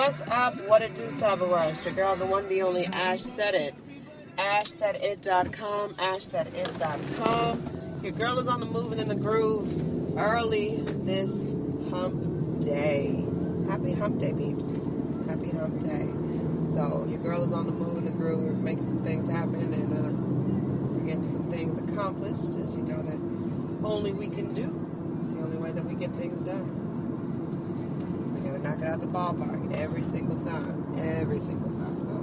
What's up? What it do, Cyberrush? Your girl, the one, the only, Ash said it. ashsaidit.com, ashsaidit.com. Your girl is on the move and in the groove early this hump day. Happy hump day, peeps. Happy hump day. So, your girl is on the move and the groove. We're making some things happen and we're getting some things accomplished, as you know that only we can do. It's the only way that we get things done. Knock it out the ballpark every single time. So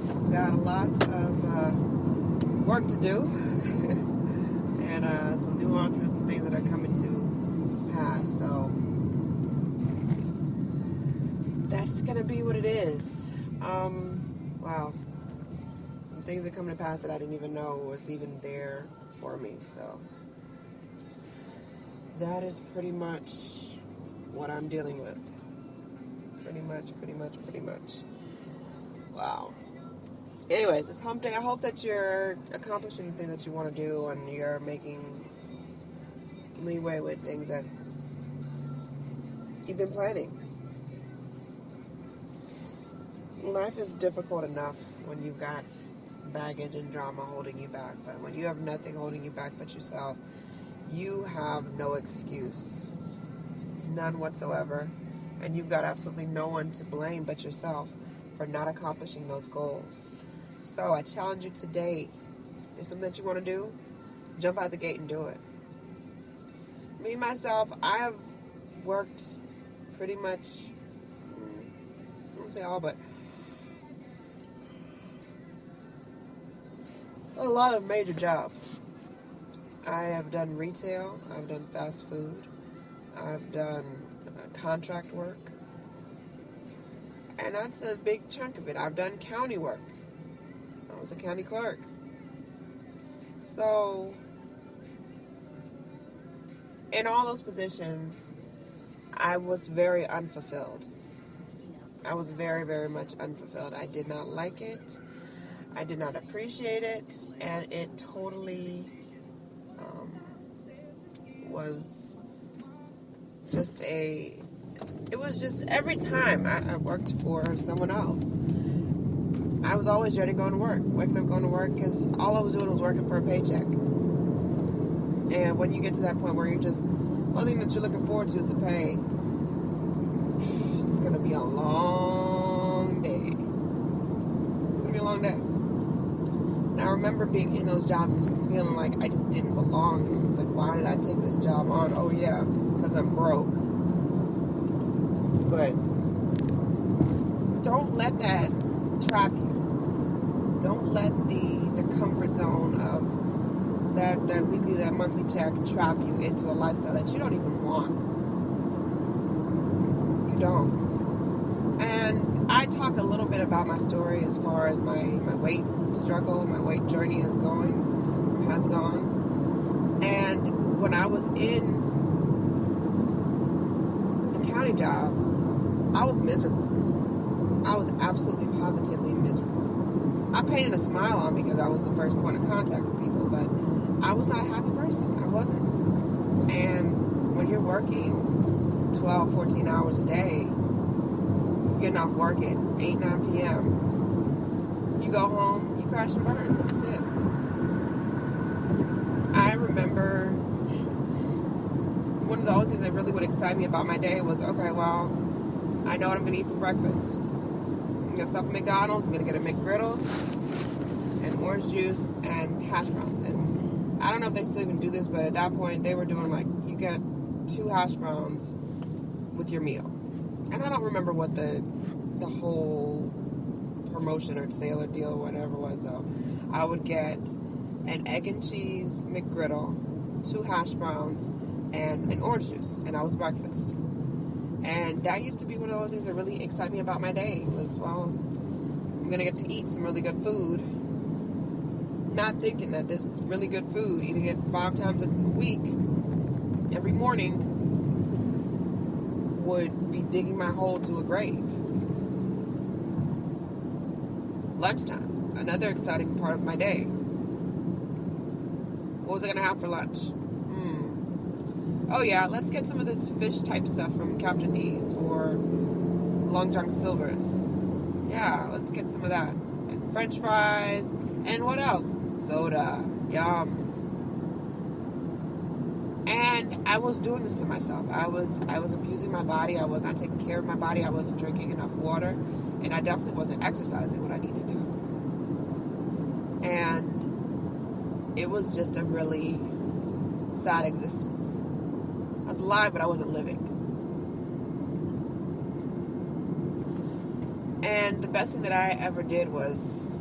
I've got a lot of work to do and some nuances and things that are coming to pass. So that's gonna be what it is. Wow, some things are coming to pass that I didn't even know was even there for me. So that is pretty much what I'm dealing with. Pretty much. Wow. Anyways, it's hump day. I hope that you're accomplishing the things that you want to do and you're making leeway with things that you've been planning. Life is difficult enough when you've got baggage and drama holding you back, but when you have nothing holding you back but yourself, you have no excuse. None whatsoever. And you've got absolutely no one to blame but yourself for not accomplishing those goals. So I challenge you today. If there's something that you want to do, jump out the gate and do it. Me, myself, I have worked pretty much, I won't say all, but a lot of major jobs. I have done retail. I've done fast food. I've done contract work, and that's a big chunk of it. I've done county work. I was a county clerk. So in all those positions, I was very unfulfilled. I was very, very much unfulfilled. I did not like it. I did not appreciate it, and it totally was just it was just every time I worked for someone else, I was always ready going to work, waking up, going to work, because all I was doing was working for a paycheck. And when you get to that point where you're just, one thing that you're looking forward to is the pay, it's going to be a long day. It's going to be a long day. And I remember being in those jobs and just feeling like I just didn't belong. It's like, why did I take this job on? Oh yeah, because I'm broke. But don't let that trap you. Don't let the comfort zone of that weekly, that monthly check trap you into a lifestyle that you don't even want. You don't. And I talk a little bit about my story as far as my weight struggle, my weight journey has gone. And when I was in the county job, I was miserable. I was absolutely positively miserable. I painted a smile on because I was the first point of contact for people, but I was not a happy person. I wasn't. And when you're working 12, 14 hours a day, you're getting off work at 8, 9 p.m., you go home, you crash and burn. That's it. I remember one of the only things that really would excite me about my day was, okay, well, I know what I'm going to eat for breakfast. I'm going to stop at McDonald's. I'm going to get a McGriddles and orange juice and hash browns. And I don't know if they still even do this, but at that point, they were doing like, you get 2 hash browns with your meal. And I don't remember what the whole promotion or sale or deal or whatever was. So I would get an egg and cheese McGriddle, 2 hash browns, and an orange juice. And that was breakfast. And that used to be one of the things that really excite me about my day was, well, I'm going to get to eat some really good food. Not thinking that this really good food, eating it 5 times a week, every morning, would be digging my hole to a grave. Lunchtime, another exciting part of my day. What was I going to have for lunch? Oh yeah, let's get some of this fish type stuff from Captain D's, or Long John Silver's. Yeah, let's get some of that. And French fries. And what else? Soda. Yum. And I was doing this to myself. I was abusing my body. I was not taking care of my body. I wasn't drinking enough water. And I definitely wasn't exercising what I need to do. And it was just a really sad existence. I was alive, but I wasn't living. And the best thing that I ever did was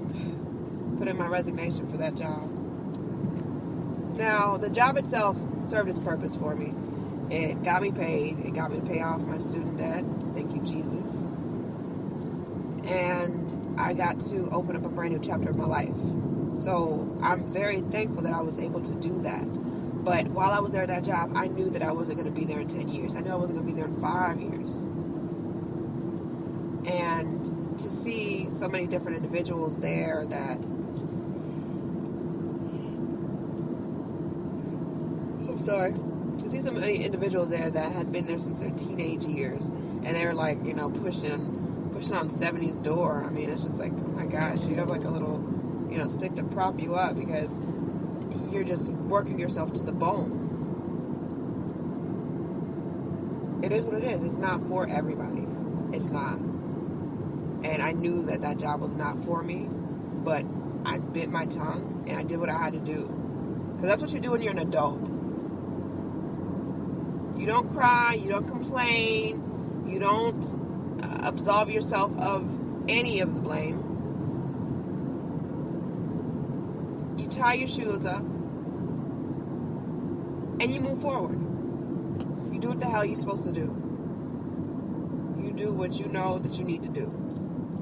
put in my resignation for that job. Now, the job itself served its purpose for me. It got me paid. It got me to pay off my student debt. Thank you, Jesus. And I got to open up a brand new chapter of my life. So I'm very thankful that I was able to do that. But while I was there at that job, I knew that I wasn't going to be there in 10 years. I knew I wasn't going to be there in 5 years. And to see so many different individuals there that, to see so many individuals there that had been there since their teenage years, and they were like, pushing on 70's door. I mean, it's just like, oh my gosh, you have like a little, stick to prop you up because you're just working yourself to the bone. It is what it is. It's not for everybody. It's not. And I knew that job was not for me, but I bit my tongue and I did what I had to do. Because that's what you do when you're an adult. You don't cry, you don't complain, you don't absolve yourself of any of the blame. You tie your shoes up and you move forward. You do what the hell you're supposed to do. You do what you know that you need to do.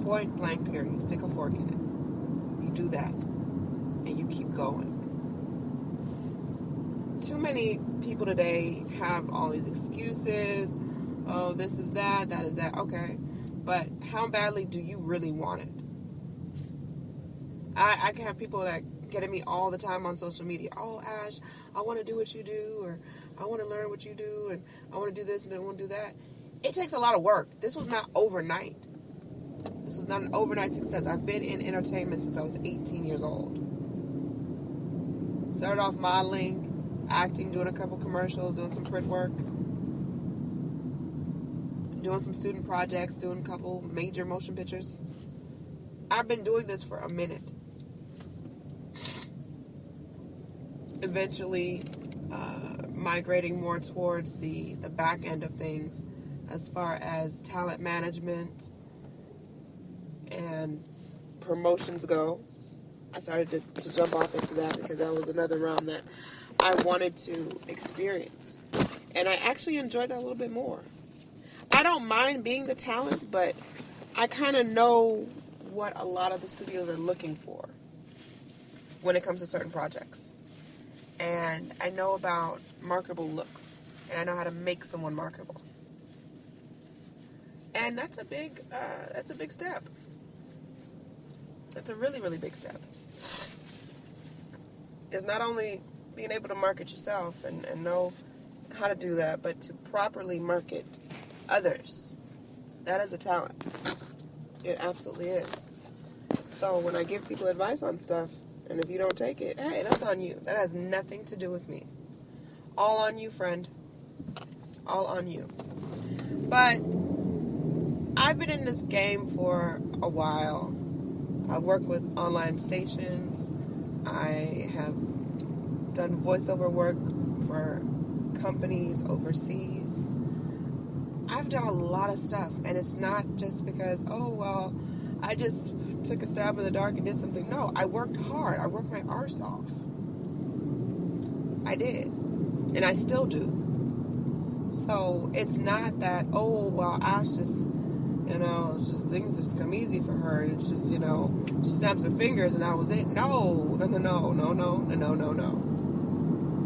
Point blank period. Stick a fork in it. You do that and you keep going. Too many people today have all these excuses. Oh, this is that is that. Okay. But how badly do you really want it? I can have people that get at me all the time on social media. Oh, Ash, I want to do what you do, or I want to learn what you do, and I want to do this and I want to do that. It takes a lot of work. This was not overnight. This was not an overnight success. I've been in entertainment since I was 18 years old. Started off modeling, acting, doing a couple commercials, doing some print work, doing some student projects, doing a couple major motion pictures. I've been doing this for a minute. Eventually migrating more towards the back end of things as far as talent management and promotions go. I started to jump off into that because that was another realm that I wanted to experience. And I actually enjoyed that a little bit more. I don't mind being the talent, but I kind of know what a lot of the studios are looking for when it comes to certain projects. And I know about marketable looks, and I know how to make someone marketable. And that's a big step. That's a really, really big step. It's not only being able to market yourself and know how to do that, but to properly market others. That is a talent. It absolutely is. So when I give people advice on stuff, and if you don't take it, hey, that's on you. That has nothing to do with me. All on you, friend. All on you. But I've been in this game for a while. I've worked with online stations. I have done voiceover work for companies overseas. I've done a lot of stuff, and it's not just because, oh, well, I just took a stab in the dark and did something. No, I worked hard. I worked my arse off. I did. And I still do. So it's not that, oh, well, Ash just, it's just things just come easy for her. It's just, she snaps her fingers and that was it. No.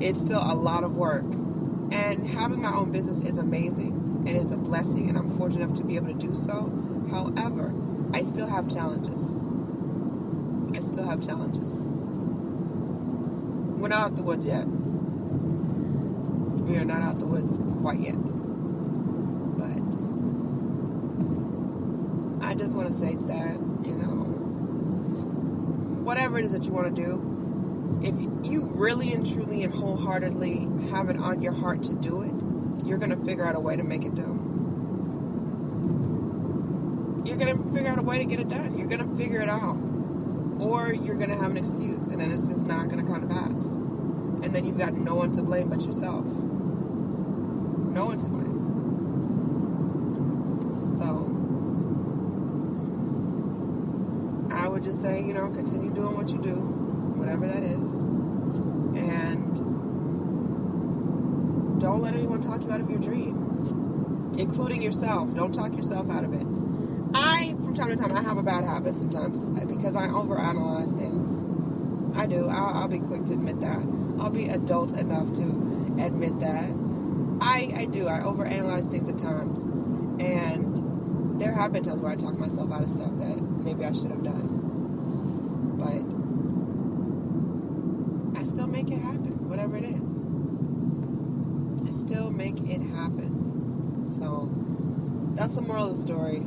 It's still a lot of work. And having my own business is amazing. And it's a blessing. And I'm fortunate enough to be able to do so. However, I still have challenges. We're not out the woods yet. We are not out the woods quite yet. But just want to say that, whatever it is that you want to do, if you really and truly and wholeheartedly have it on your heart to do it, you're going to figure out a way to make it do. You're going to figure out a way to get it done. You're going to figure it out. Or you're going to have an excuse, and then it's just not going to come to pass. And then you've got no one to blame but yourself. No one to blame. So, I would just say, continue doing what you do, whatever that is. And don't let anyone talk you out of your dream, including yourself. Don't talk yourself out of it. From time to time, I have a bad habit sometimes because I overanalyze things. I do. I'll be quick to admit that. I'll be adult enough to admit that. I do. I overanalyze things at times. And there have been times where I talk myself out of stuff that maybe I should have done. But I still make it happen, whatever it is. I still make it happen. So, that's the moral of the story.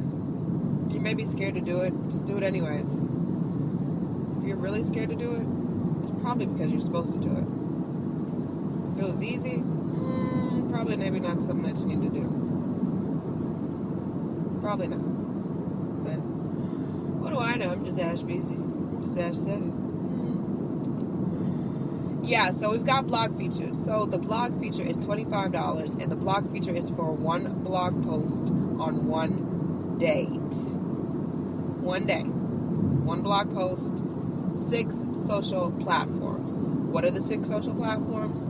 You may be scared to do it, just do it anyways. If you're really scared to do it, it's probably because you're supposed to do it. If it was easy, probably maybe not something that you need to do. Probably not. But what do I know? I'm just Ash Busy. I'm just Ash said it. Yeah, so we've got blog features. So the blog feature is $25, and the blog feature is for one blog post on one date. One day. One blog post. 6 social platforms. What are the 6 social platforms?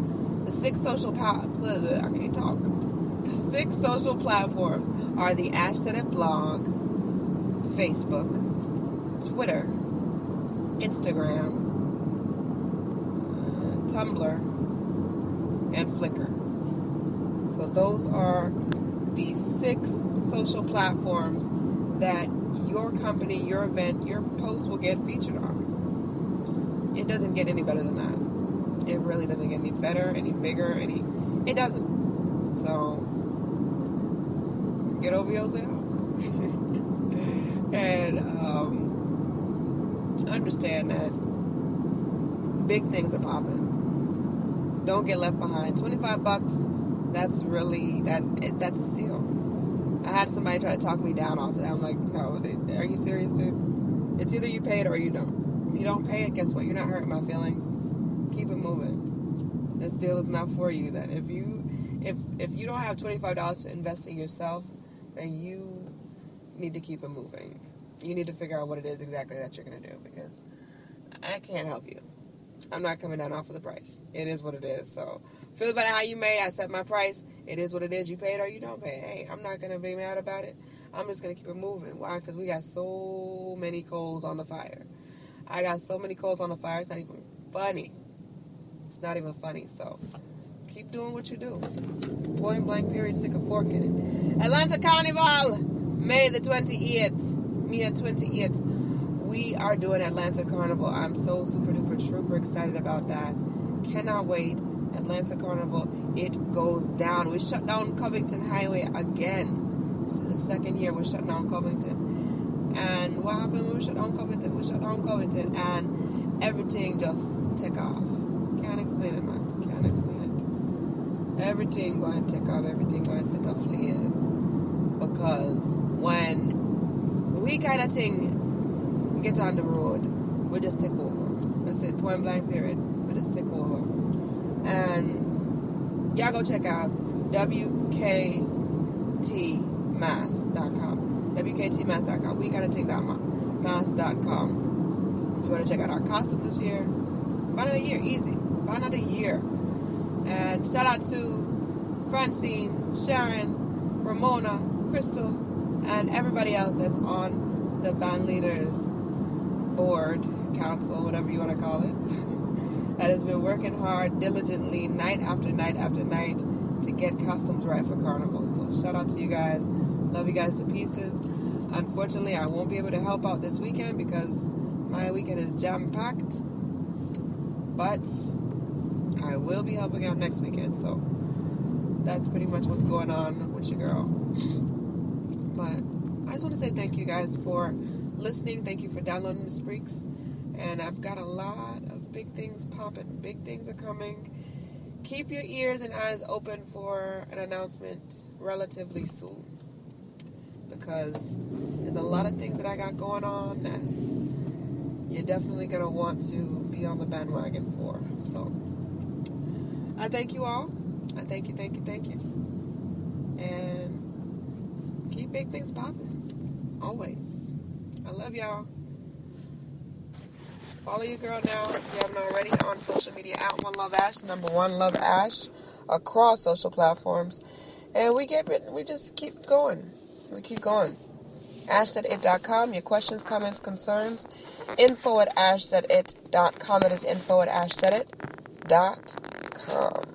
The 6 social I can't talk. The 6 social platforms are the ashsaidit blog, Facebook, Twitter, Instagram, Tumblr, and Flickr. So those are the 6 social platforms that your company, your event, your post will get featured on. It doesn't get any better than that. It really doesn't get any better, any bigger, it doesn't. So, get over yourself. And understand that big things are popping. Don't get left behind. $25, that's really, that's a steal. I had somebody try to talk me down off of that. I'm like, no, are you serious, dude? It's either you pay it or you don't. If you don't pay it, guess what? You're not hurting my feelings. Keep it moving. This deal is not for you. Then if you don't have $25 to invest in yourself, then you need to keep it moving. You need to figure out what it is exactly that you're going to do, because I can't help you. I'm not coming down off of the price. It is what it is. So feel about it how you may. I set my price. It is what it is. You pay it or you don't pay it. Hey, I'm not going to be mad about it. I'm just going to keep it moving. Why? Because we got so many coals on the fire. I got so many coals on the fire, it's not even funny. It's not even funny. So keep doing what you do. Point blank period, stick a fork in it. Atlanta Carnival, May the 28th. May 28th. We are doing Atlanta Carnival. I'm so super duper trooper excited about that. Cannot wait. Atlanta Carnival, it goes down. We shut down Covington Highway again. This is the second year we're shutting down Covington. And what happened when we shut down Covington? We shut down Covington and everything just took off. Can't explain it, man. Can't explain it. Everything going to take off. Everything going to set off later. Because when we kind of thing get on the road, we just take over. That's it. Point blank period. We just take over. And y'all go check out WKTmass.com. WKTmass.com. We kind of think that mass.com. If you want to check out our costume this year, buy another year, easy. Buy another year. And shout out to Francine, Sharon, Ramona, Crystal, and everybody else that's on the band leaders board, council, whatever you want to call it, that has been working hard, diligently, night after night after night to get costumes right for Carnival. So shout out to you guys. Love you guys to pieces. Unfortunately, I won't be able to help out this weekend because my weekend is jam-packed. But I will be helping out next weekend. So that's pretty much what's going on with your girl. But I just want to say thank you guys for listening. Thank you for downloading the Spreaks. And I've got a lot of big things popping. Big things are coming. Keep your ears and eyes open for an announcement relatively soon. Because there's a lot of things that I got going on that you're definitely going to want to be on the bandwagon for. So, I thank you all. I thank you. And keep big things popping. Always. I love y'all. Follow your girl now if you haven't already on social media at One Love Ash, number One Love Ash, across social platforms. And we just keep going. We keep going. ashsaidit.com. Your questions, comments, concerns. info@ashsaidit.com. That is info@ashsaidit.com.